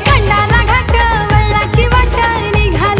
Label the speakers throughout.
Speaker 1: खंडाला घाट वळाची वाट निघाली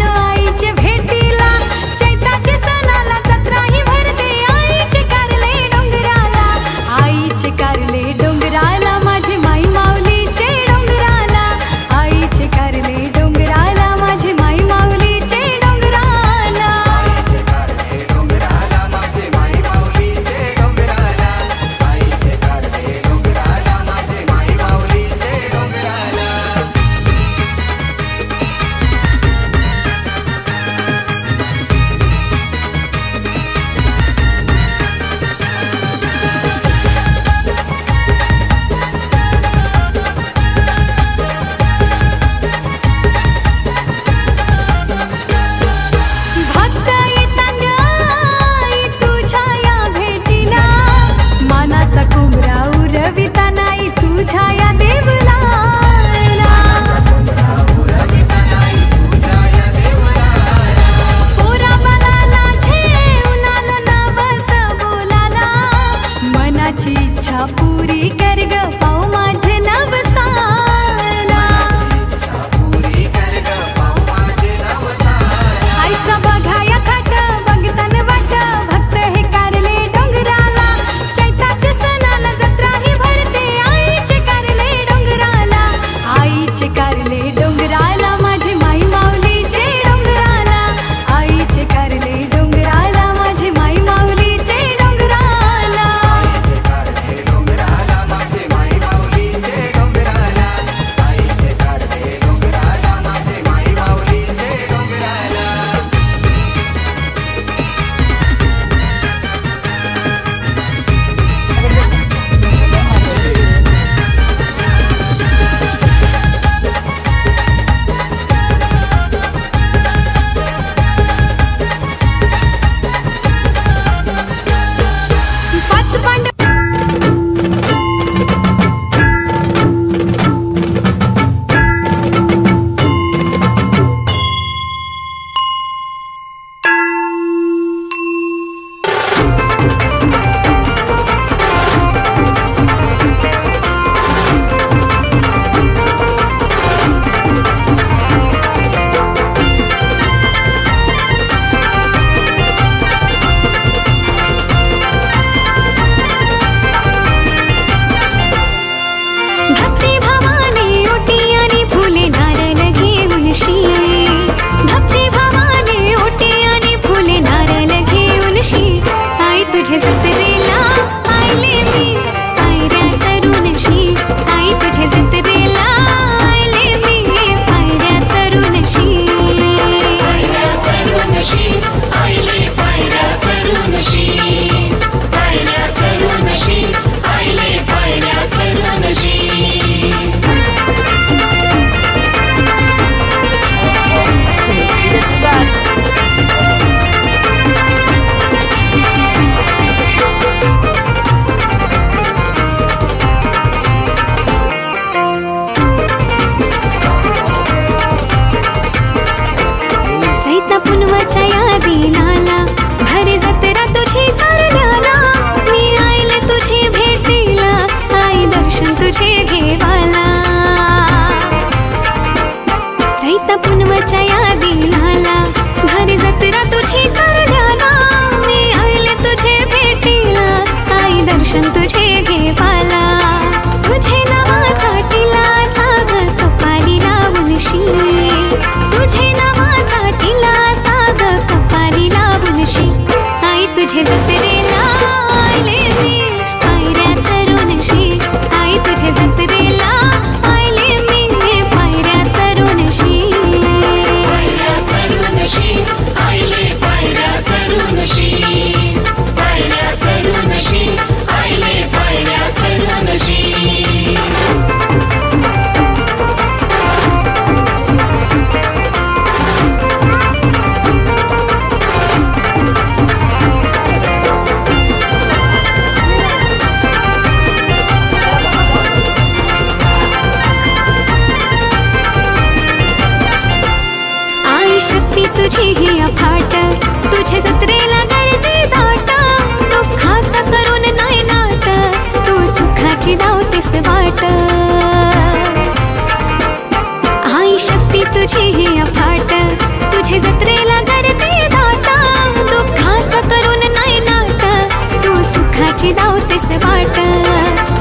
Speaker 1: तुझी ही अफाट, तुझे जत्रेला गर्दी दाट, दुःखाचा करून नाही नाट, तू सुखाची धावतेस वाट। आई शक्ती तुझी ही अफाट, तुझे जत्रेला गर्दी दाट, दुःखाचा करून नाही नाट, तू सुखाची धावतेस वाट।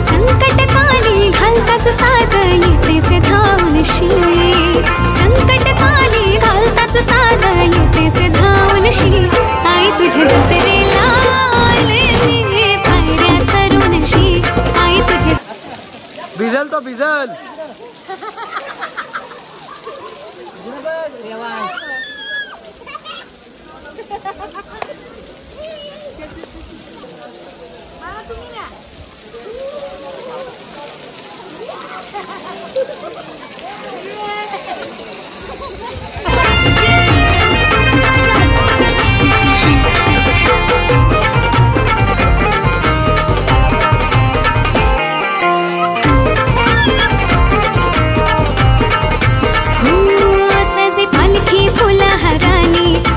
Speaker 1: संकट काली घालताच साथ येतेस धावून शी, संकट काली घालताच साथ येतेस धावून शी। आई तुझे जत्रेला आले मी पायऱ्या चढून शी, आई तुझे
Speaker 2: भिजल तो भिजल।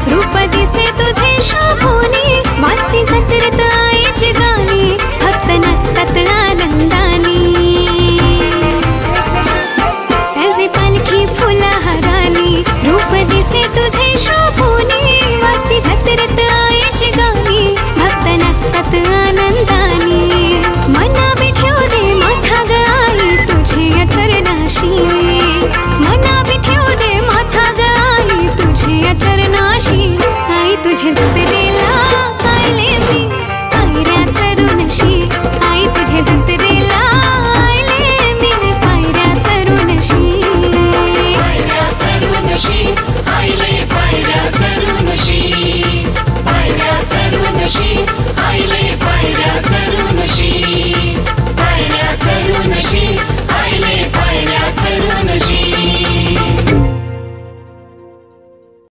Speaker 2: रूप दिसे तुझे शोभूनी, मस्ती जत्रेत आईची गाणी, भक्त नाचतात आनंदानी। सजे पालखी फुलहारानी,